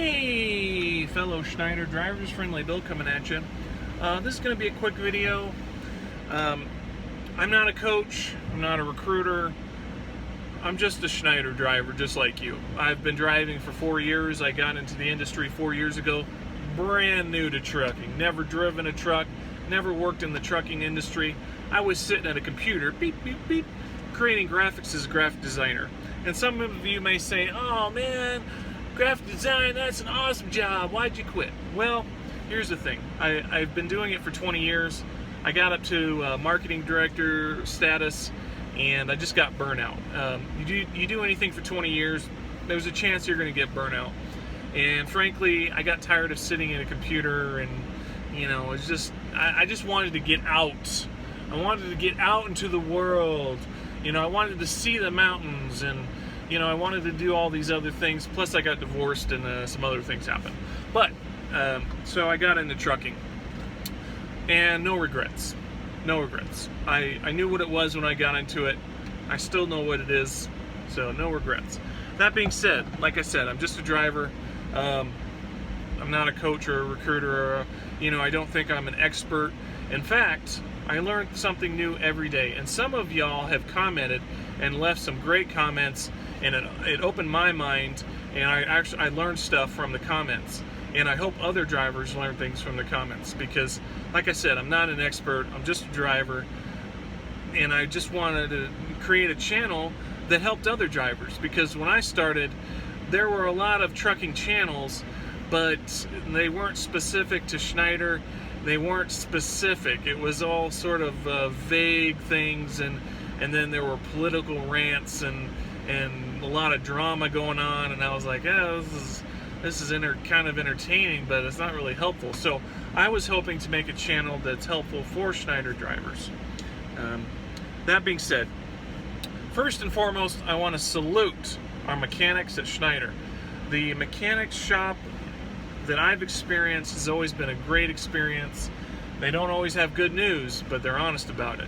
Hey, fellow Schneider drivers, Friendly Bill coming at you. This is going to be a quick video. I'm not a coach, I'm not a recruiter, I'm just a Schneider driver just like you. I've been driving for 4 years. I got into the industry 4 years ago, brand new to trucking. Never driven a truck, never worked in the trucking industry. I was sitting at a computer, beep, beep, beep, creating graphics as a graphic designer. And some of you may say, oh man, graphic design, that's an awesome job, why'd you quit? Well, here's the thing. I've been doing it for 20 years. I got up to marketing director status, and I just got burnout. You do anything for 20 years, there's a chance you're going to get burnout. And frankly, I got tired of sitting in a computer, and it's just I just wanted to get out. I wanted to get out into the world. I wanted to see the mountains, and I wanted to do all these other things. Plus, I got divorced, and some other things happened. But so I got into trucking, and no regrets. No regrets. I knew what it was when I got into it. I still know what it is, so no regrets. That being said, like I said, I'm just a driver. I'm not a coach or a recruiter, or I don't think I'm an expert. In fact, I learned something new every day, and some of y'all have commented and left some great comments, and it opened my mind, and I learned stuff from the comments. And I hope other drivers learn things from the comments, because like I said, I'm not an expert, I'm just a driver, and I just wanted to create a channel that helped other drivers, because when I started, there were a lot of trucking channels, but they weren't specific to Schneider. They weren't specific. It was all sort of vague things, and then there were political rants and a lot of drama going on, and I was like, yeah, this is kind of entertaining, but it's not really helpful. So I was hoping to make a channel that's helpful for Schneider drivers. That being said, first and foremost, I want to salute our mechanics at Schneider. The mechanics shop that I've experienced has always been a great experience. They don't always have good news, but they're honest about it.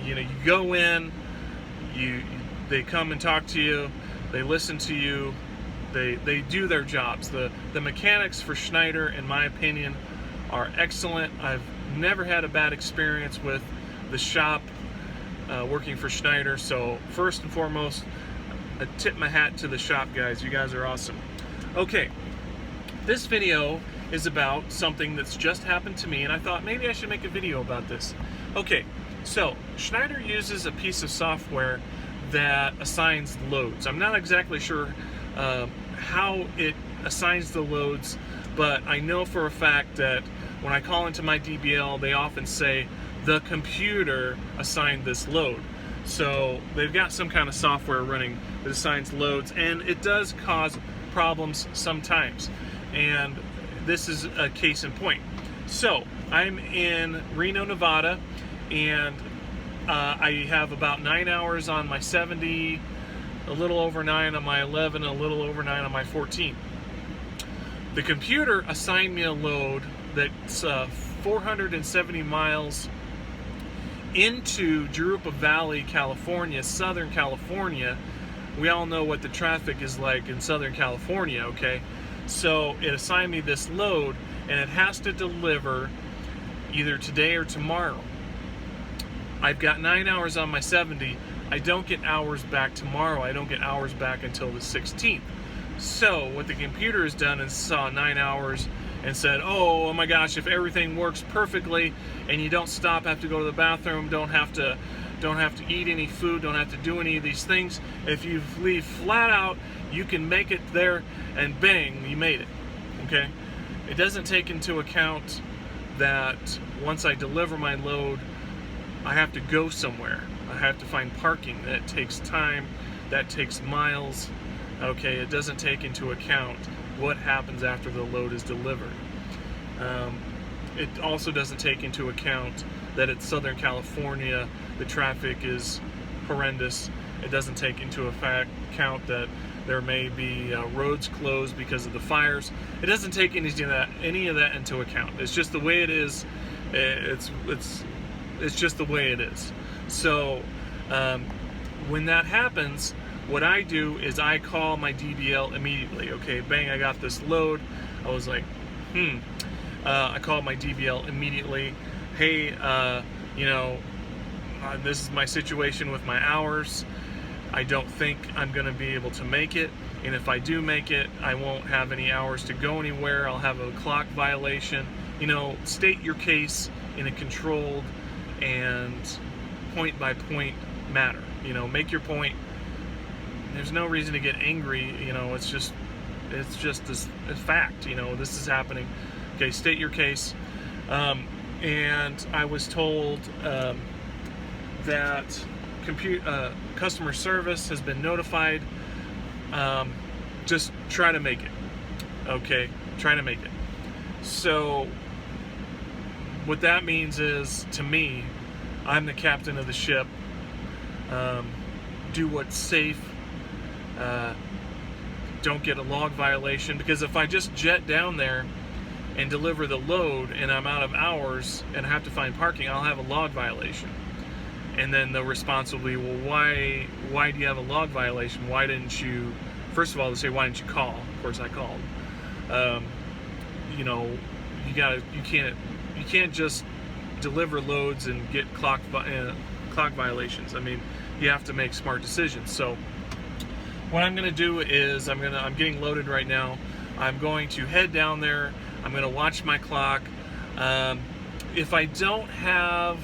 You go in, they come and talk to you, they listen to you, they do their jobs. The mechanics for Schneider, in my opinion, are excellent. I've never had a bad experience with the shop working for Schneider. So first and foremost, I tip my hat to the shop guys. You guys are awesome. Okay, this video is about something that's just happened to me, and I thought maybe I should make a video about this. Okay, so Schneider uses a piece of software that assigns loads. I'm not exactly sure how it assigns the loads, but I know for a fact that when I call into my DBL, they often say the computer assigned this load. So they've got some kind of software running that assigns loads, and it does cause problems sometimes, and this is a case in point. So I'm in Reno, Nevada, and I have about 9 hours on my 70, a little over 9 on my 11, a little over 9 on my 14. The computer assigned me a load that's 470 miles into Jurupa Valley, California, Southern California. We all know what the traffic is like in Southern California, okay? So it assigned me this load, and it has to deliver either today or tomorrow. I've got 9 hours on my 70. I don't get hours back tomorrow. I don't get hours back until the 16th. So what the computer has done is saw 9 hours and said, oh my gosh, if everything works perfectly and you don't stop, have to go to the bathroom, don't have to eat any food, don't have to do any of these things, if you leave flat out, you can make it there, and bang, you made it. Okay? It doesn't take into account that once I deliver my load, I have to go somewhere. I have to find parking. That takes time, that takes miles. Okay, it doesn't take into account what happens after the load is delivered. It also doesn't take into account that it's Southern California, the traffic is horrendous. It doesn't take into account that there may be roads closed because of the fires. It doesn't take any of that into account. It's just the way it is. It's just the way it is. So when that happens, what I do is I call my DBL immediately. Okay, bang, I got this load. I was like, I called my DBL immediately. Hey, this is my situation with my hours. I don't think I'm going to be able to make it. And if I do make it, I won't have any hours to go anywhere. I'll have a clock violation. State your case in a controlled and point-by-point manner. Make your point. There's no reason to get angry. It's just a fact. This is happening. Okay, state your case. And I was told that customer service has been notified. Just try to make it. Okay, try to make it. So what that means is, to me, I'm the captain of the ship. Do what's safe. Don't get a log violation, because if I just jet down there and deliver the load and I'm out of hours and have to find parking, I'll have a log violation. And then the response will be, well, why do you have a log violation? Why didn't you, first of all, they say, why didn't you call? Of course I called. You can't just deliver loads and get clock violations. I mean, you have to make smart decisions. So what I'm going to do is I'm getting loaded right now. I'm going to head down there. I'm going to watch my clock. If I don't have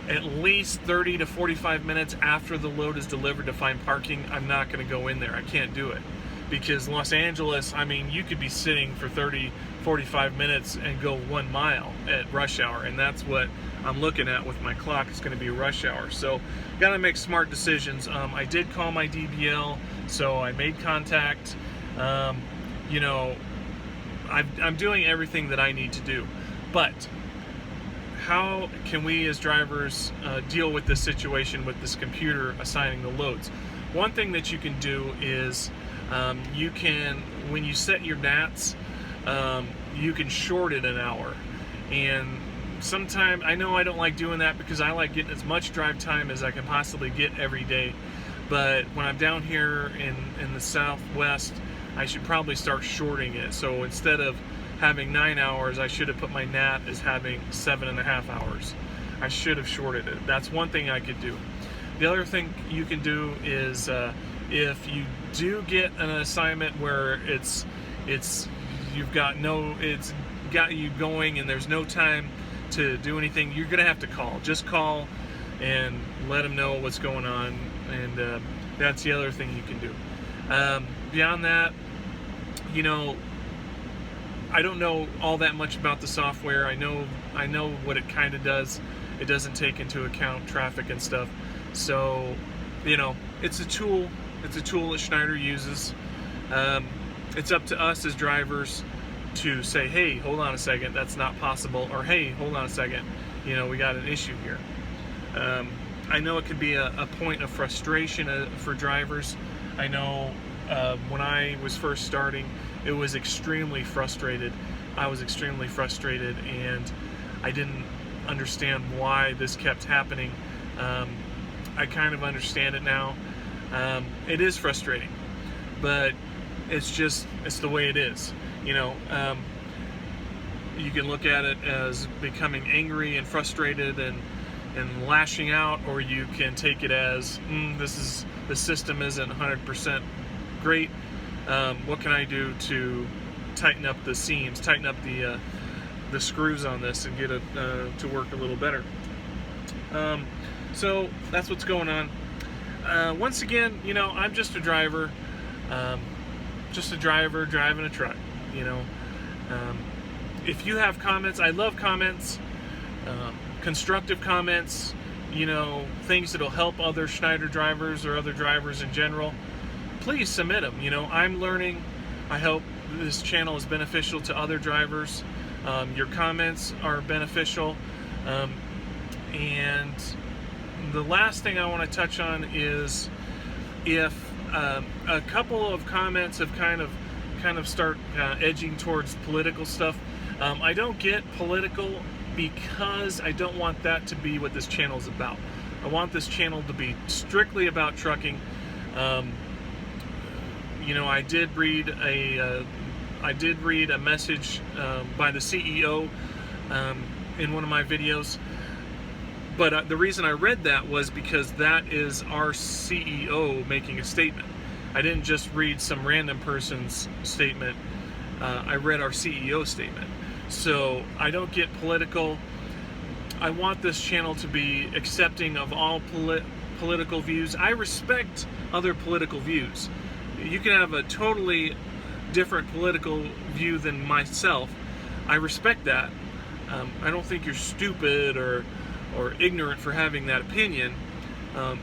at least 30 to 45 minutes after the load is delivered to find parking, I'm not going to go in there. I can't do it. Because Los Angeles, I mean, you could be sitting for 30, 45 minutes and go 1 mile at rush hour. And that's what I'm looking at with my clock. It's going to be rush hour. So, got to make smart decisions. I did call my DBL, so I made contact. I'm doing everything that I need to do. But how can we as drivers deal with this situation with this computer assigning the loads? One thing that you can do is you can, when you set your NATs, you can short it an hour. And sometimes, I know I don't like doing that because I like getting as much drive time as I can possibly get every day. But when I'm down here in the Southwest, I should probably start shorting it. So instead of having 9 hours, I should have put my NAT as having 7.5 hours. I should have shorted it. That's one thing I could do. The other thing you can do is if you do get an assignment where it's got you going and there's no time to do anything, you're gonna have to call. Just call and let them know what's going on, and that's the other thing you can do. Beyond that, I don't know all that much about the software. I know what it kind of does. It doesn't take into account traffic and stuff. So, it's a tool. It's a tool that Schneider uses. It's up to us as drivers to say, hey, hold on a second, that's not possible. Or, hey, hold on a second, we got an issue here. I know it could be a point of frustration for drivers. I know when I was first starting, it was extremely frustrated. I was extremely frustrated, and I didn't understand why this kept happening. I kind of understand it now. It is frustrating, but it's the way it is. You can look at it as becoming angry and frustrated and lashing out, or you can take it as the system isn't 100% great. What can I do to tighten up the seams, tighten up the screws on this, and get it to work a little better? So that's what's going on. Once again, I'm just a driver, driving a truck. If you have comments, I love comments, constructive comments, things that'll help other Schneider drivers or other drivers in general. Please submit them. I'm learning. I hope this channel is beneficial to other drivers. Your comments are beneficial. And the last thing I want to touch on is if a couple of comments have kind of start edging towards political stuff. I don't get political because I don't want that to be what this channel is about. I want this channel to be strictly about trucking. You know, I did read a message by the CEO in one of my videos, but the reason I read that was because that is our CEO making a statement. I didn't just read some random person's statement. I read our CEO statement. So I don't get political. I want this channel to be accepting of all political views. I respect other political views. You can have a totally different political view than myself. I respect that. I don't think you're stupid or ignorant for having that opinion.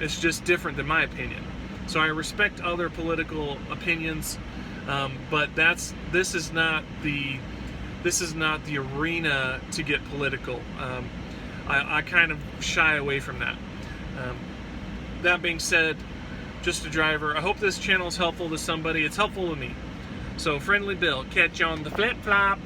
It's just different than my opinion. So I respect other political opinions, but this is not the arena to get political. I kind of shy away from that. That being said, just a driver. I hope this channel is helpful to somebody. It's helpful to me. So, Friendly Bill, catch you on the flip-flop.